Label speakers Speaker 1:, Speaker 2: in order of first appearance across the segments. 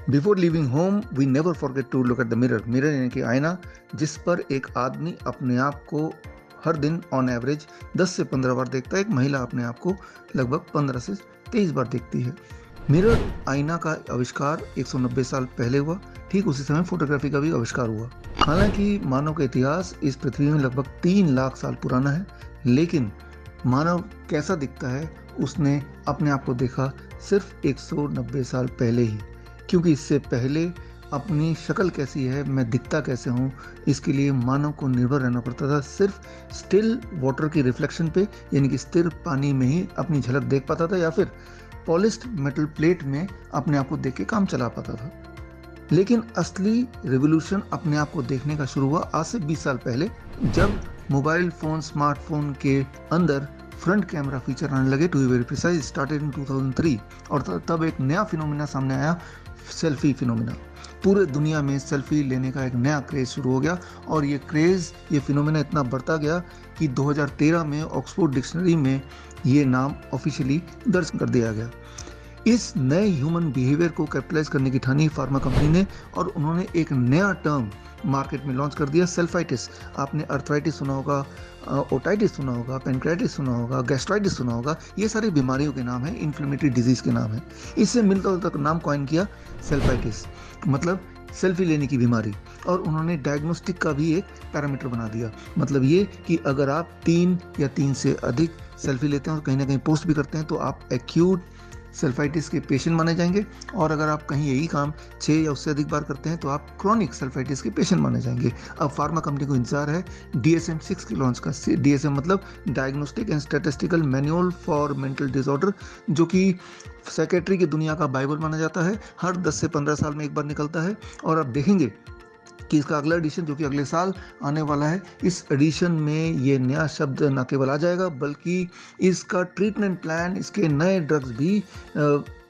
Speaker 1: Before living home we never forget to look at the mirror. Mirror यानी कि आईना, जिस पर एक आदमी अपने आप को हर दिन ऑन एवरेज 10 से 15 बार देखता है। एक महिला अपने आप को लगभग 15 से 23 बार देखती है। मिरर आईना का आविष्कार 190 साल पहले हुआ। ठीक उसी समय फोटोग्राफी का भी आविष्कार हुआ। हालांकि मानव का इतिहास इस पृथ्वी में लगभग 3 लाख साल पुराना है, लेकिन मानव कैसा दिखता है उसने अपने आप को देखा सिर्फ 190 साल पहले ही। क्योंकि इससे पहले अपनी शक्ल कैसी है, मैं दिखता कैसे हूँ, इसके लिए मानव को निर्भर रहना पड़ता था सिर्फ स्टिल वाटर की रिफ्लेक्शन पे, यानी कि स्थिर पानी में ही अपनी झलक देख पाता था, या फिर पॉलिश्ड मेटल प्लेट में अपने आप को देख के काम चला पाता था। लेकिन असली रिवोल्यूशन अपने आप को देखने का शुरू हुआ आज से 20 साल पहले, जब मोबाइल फोन, स्मार्टफोन के अंदर फ्रंट कैमरा फीचर आने लगे। To be very precise, started in 2003। और तब एक नया फिनोमिना सामने आया, सेल्फी फिनोमिना। पूरे दुनिया में सेल्फी लेने का एक नया क्रेज शुरू हो गया, और ये क्रेज, ये फिनोमिना इतना बढ़ता गया कि 2013 में ऑक्सफोर्ड डिक्शनरी में ये नाम ऑफिशियली दर्ज कर दिया गया। इस नए ह्यूमन बिहेवियर को कैपिटलाइज करने की ठानी फार्मा कंपनी ने, और उन्होंने एक नया टर्म मार्केट में लॉन्च कर दिया, सेल्फाइटिस। आपने अर्थराइटिस सुना होगा, ओटाइटिस सुना होगा, पेनक्राइटिस सुना होगा, गैस्ट्राइटिस सुना होगा। ये सारी बीमारियों के नाम है, इन्फ्लेमेटरी डिजीज के नाम है। इससे मिलता जुलता नाम कॉइन किया सेल्फाइटिस, मतलब सेल्फी लेने की बीमारी। और उन्होंने डायग्नोस्टिक का भी एक पैरामीटर बना दिया, मतलब ये कि अगर आप 3 या 3 से अधिक सेल्फी लेते हैं और कहीं ना कहीं पोस्ट भी करते हैं तो आप एक्यूट सेल्फाइटिस के पेशेंट माने जाएंगे, और अगर आप कहीं यही काम 6 या उससे अधिक बार करते हैं तो आप क्रॉनिक सेल्फाइटिस के पेशेंट माने जाएंगे। अब फार्मा कंपनी को इंतजार है DSM-6 के लॉन्च का। DSM मतलब diagnostic and statistical manual for mental disorder, जो कि साइकेट्री की दुनिया का बाइबल माना जाता है। हर 10 से 15 साल में एक बार निकलता है, और आप देखेंगे कि इसका अगला एडिशन जो कि अगले साल आने वाला है, इस एडिशन में ये नया शब्द न केवल आ जाएगा, बल्कि इसका ट्रीटमेंट प्लान, इसके नए ड्रग्स भी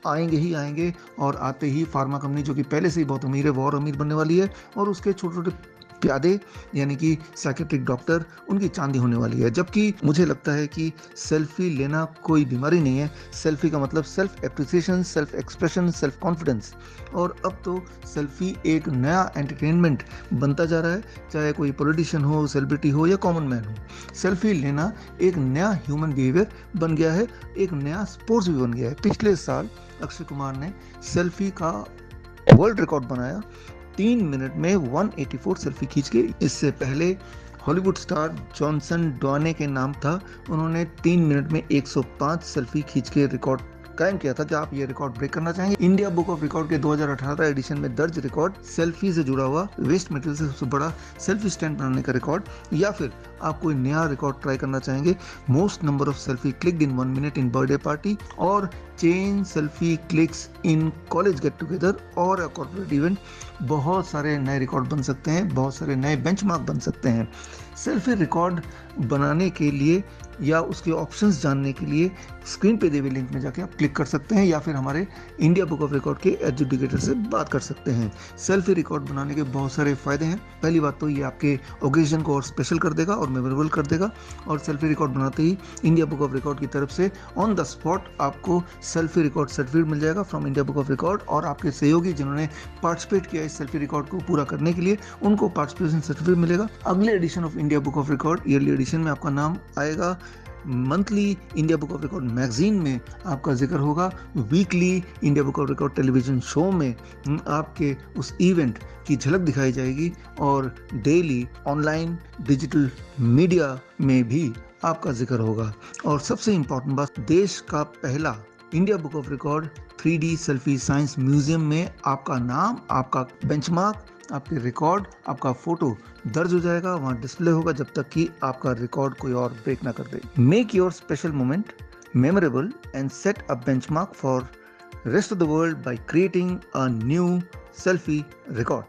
Speaker 1: आएंगे ही आएंगे। और आते ही फार्मा कंपनी, जो कि पहले से ही बहुत अमीर है, वो और अमीर बनने वाली है, और उसके छोटे छोटे प्यादे यानी कि साइकेट्रिक डॉक्टर, उनकी चांदी होने वाली है। जबकि मुझे लगता है कि सेल्फी लेना कोई बीमारी नहीं है। सेल्फी का मतलब self appreciation, self expression, self confidence. और अब तो सेल्फी एक नया एंटरटेनमेंट बनता जा रहा है, चाहे कोई पॉलिटिशियन हो, सेलिब्रिटी हो या कॉमन मैन हो। सेल्फी लेना एक नया ह्यूमन बिहेवियर बन गया है, एक नया स्पोर्ट्स भी बन गया है। पिछले साल अक्षय कुमार ने सेल्फी का वर्ल्ड रिकॉर्ड बनाया, 3 मिनट में 184 सेल्फी खींच के। इससे पहले हॉलीवुड स्टार जॉनसन डॉने के नाम था, उन्होंने 3 मिनट में 105 सेल्फी खींच के रिकॉर्ड कायम किया था। क्या आप ये रिकॉर्ड ब्रेक करना चाहेंगे? इंडिया बुक ऑफ रिकॉर्ड के 2018 एडिशन में दर्ज रिकॉर्ड, सेल्फी से जुड़ा हुआ वेस्ट मटेरियल से सबसे बड़ा सेल्फी स्टैंड बनाने का रिकॉर्ड, या फिर आप कोई नया रिकॉर्ड ट्राई करना चाहेंगे, most number of selfie clicked in 1 minute in birthday party, और chain selfie clicks in college get together और कॉर्पोरेट इवेंट। बहुत सारे नए रिकॉर्ड बन सकते हैं, बहुत सारे नए बेंचमार्क बन सकते हैं। सेल्फी रिकॉर्ड बनाने के लिए या उसके ऑप्शंस जानने के लिए स्क्रीन पे दिए हुए लिंक में जाके आप क्लिक कर सकते हैं, या फिर हमारे इंडिया बुक ऑफ रिकॉर्ड के एजुकेटर से बात कर सकते हैं। सेल्फी रिकॉर्ड बनाने के बहुत सारे फायदे हैं। पहली बात तो ये आपके ओकेजन को और स्पेशल कर देगा और मेमोरेबल कर देगा, और सेल्फी रिकॉर्ड बनाते ही इंडिया बुक ऑफ रिकॉर्ड की तरफ से ऑन द स्पॉट आपको सेल्फी रिकॉर्ड सर्टिफिकेट मिल जाएगा from India book of record, और आपके सहयोगी जिन्होंने पार्टिसिपेट किया इस सेल्फी रिकॉर्ड को पूरा करने के लिए, उनको पार्टिसिपेशन सर्टिफिकेट मिलेगा। अगले edition of India book of record, yearly edition में आपका नाम आएगा, monthly India book of record magazine में आपका जिक्र होगा, weekly India book of record television show में आपके उस इवेंट की झलक दिखाई जाएगी, और डेली ऑनलाइन डिजिटल मीडिया में भी आपका जिक्र होगा। और सबसे इंपॉर्टेंट बात, देश का पहला India book of record 3D selfie science museum में आपका नाम, आपका बेंचमार्क, आपके रिकॉर्ड, आपका फोटो दर्ज हो जाएगा, वहां डिस्प्ले होगा जब तक कि आपका रिकॉर्ड कोई और ब्रेक ना कर दे। Make your special moment memorable and set a benchmark for rest of the world by creating a new selfie record.